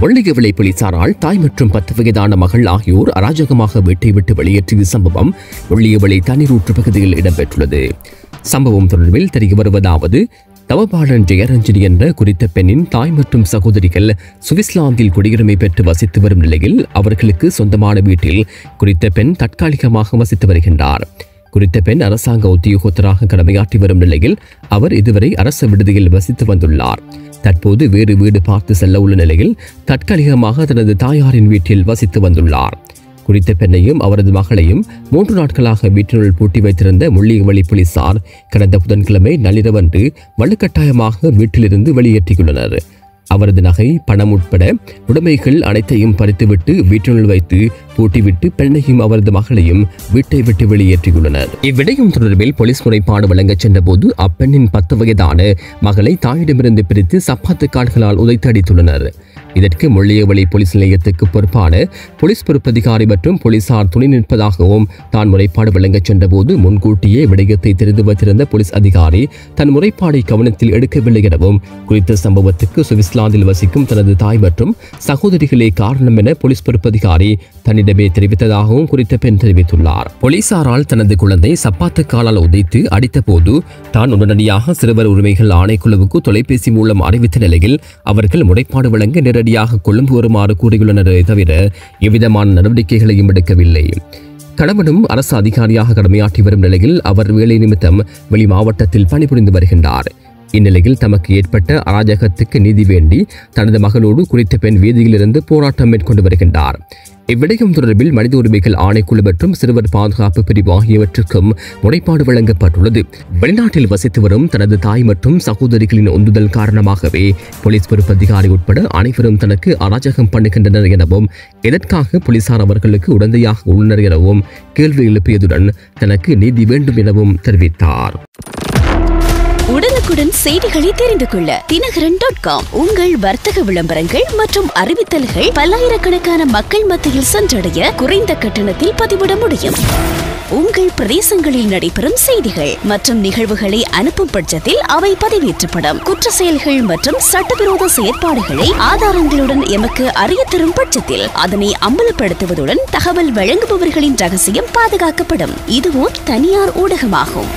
முள்ளியவளை போலீசாரால் தாய் மற்றும் 10 வயதான மகள் ஆகியோர் அராஜகமாக வீட்டை விட்டு வெளியேற்றிய சம்பவம் முள்ளியவளை தண்ணீரூற்று பகுதியில் இடம்பெற்றுள்ளது. சம்பவம் தொடர்பில் தெரிய வருவதாவது, தவபாலன் ஜெயரஞ்சனி என்ற குறித்த பெண்ணின் தாய் மற்றும் சகோதரிகள் சுவிட்சர்லாந்தில் குடியுரிமை பெற்று வசித்து வரும் நிலையில் அவர்களுக்கு சொந்தமான வீட்டில் குறித்த பெண் தற்காலிகமாக வசித்து வருகின்றார். குறித்த பெண் அரசாங்க உத்தியோகத்தராக கடமையாற்றி வரும் நிலையில் அவர் இதுவரை அரசு விடுதியில் வசித்து வந்துள்ளார். தற்போது வேறு வீடு பார்த்து செல்ல உள்ள நிலையில் தற்காலிகமாக தனது தாயாரின் வீட்டில் வசித்து வந்துள்ளார். குறித்த பெண்ணையும் அவரது மகளையும் 3 நாட்களாக வீட்டினுள் பூட்டி வைத்திருந்த முள்ளியவளை போலீசார் கடந்த புதன்கிழமை நள்ளிரவன்று வலுக்கட்டாயமாக வீட்டிலிருந்து வெளியேற்றியுள்ளனர். அவரது நகை, பணம் உட்பட உடைமைகள் அனைத்தையும் பறித்துவிட்டு வீட்டினுள் வைத்து பூட்டிவிட்டு பெண்ணையும் அவரது மகளையும் வீட்டை விட்டு வெளியேற்றியுள்ளனர். இவ்விடயம் தொடர்பில் போலீஸ் முறைப்பாடு வழங்கச் சென்றபோது அப்பெண்ணின் 10 வயதான மகளை தாயிடமிருந்து பிரித்து சப்பாத்து கால்களால் உதைத்து அடித்துள்ளனர். இதற்கு முள்ளியவளை போலீஸ் நிலையத்துக்கு பொறுப்பான போலீஸ் பொறுப்பதிகாரி மற்றும் போலீசார் துணை நிற்பதாகவும் தான் முறைப்பாடு வழங்கச் சென்றபோது முன்கூட்டியே விடயத்தை தெரிந்து வைத்திருந்த போலீஸ் அதிகாரி தன் முறைப்பாடை கவனத்தில் எடுக்கவில்லை எனவும் குறித்த சம்பவத்துக்கு சுவிட்சர்லாந்தில் வசிக்கும் தனது தாய் மற்றும் சகோதரிகளே காரணம் என போலீஸ் பொறுப்பதிகாரி தன்னிடமே தெரிவித்ததாகவும் குறித்த பெண் தெரிவித்துள்ளார். போலீசாரால் தனது குழந்தை சப்பாத்து காலால் உதைத்து அடித்த போது தான் உடனடியாக சிறுவர் உரிமைகள் ஆணைக்குழுவுக்கு தொலைபேசி மூலம் அறிவித்த நிலையில் அவர்கள் முறைப்பாடு வழங்க நேரடியாக கொழும்பு வருமாறு கூறியுள்ளனரே தவிர எவ்விதமான நடவடிக்கைகளையும் எடுக்கவில்லை. கணவனும் அரசு அதிகாரியாக கடமையாற்றி வரும் நிலையில் அவர் வேலை நிமித்தம் வெளி மாவட்டத்தில் பணிபுரிந்து வருகின்றார். இந்நிலையில் தமக்கு ஏற்பட்ட அராஜகத்துக்கு நீதி வேண்டி தனது மகளோடு குறித்த பெண் வீதியிலிருந்து போராட்டம் மேற்கொண்டு வருகின்றார். இவ்விடயம் தொடர்பில் மனித உரிமைகள் ஆணைக்குழு மற்றும் சிறுவர் பாதுகாப்பு பிரிவு ஆகியவற்றுக்கும் முறைப்பாடு வழங்கப்பட்டுள்ளது. வெளிநாட்டில் வசித்து வரும் தனது தாய் மற்றும் சகோதரிகளின் உந்துதல் காரணமாகவே போலீஸ் பொறுப்பு அதிகாரி உட்பட அனைவரும் தனக்கு அராஜகம் பண்ணுகின்றனர் எனவும் எதற்காக போலீசார் அவர்களுக்கு உடந்தையாக உள்ளனர் எனவும் கேள்வி எழுப்பியதுடன் தனக்கு நீதி வேண்டும் எனவும் தெரிவித்தார். உடனுக்குடன் செய்திகளை தெரிந்து கொள்ள தினகரன்.com உங்கள் வர்த்தக விளம்பரங்கள் மற்றும் அறிவித்தல்கள் பல்லாயிரக்கணக்கான மக்கள் மத்தியில் சென்றடைய குறைந்த கட்டணத்தில் பதிவிட முடியும். உங்கள் பிரதேசங்களில் நடைபெறும் செய்திகள் மற்றும் நிகழ்வுகளை அனுப்பும் பட்சத்தில் அவை பதிவேற்றப்படும். குற்ற செயல்கள் மற்றும் சட்டவிரோத செயற்பாடுகளை ஆதாரங்களுடன் எமக்கு அறிய தரும் பட்சத்தில் அதனை அம்பலப்படுத்துவதுடன் தகவல் வழங்குபவர்களின் ரகசியம் பாதுகாக்கப்படும். இதுவோ தனியார் ஊடகமாகும்.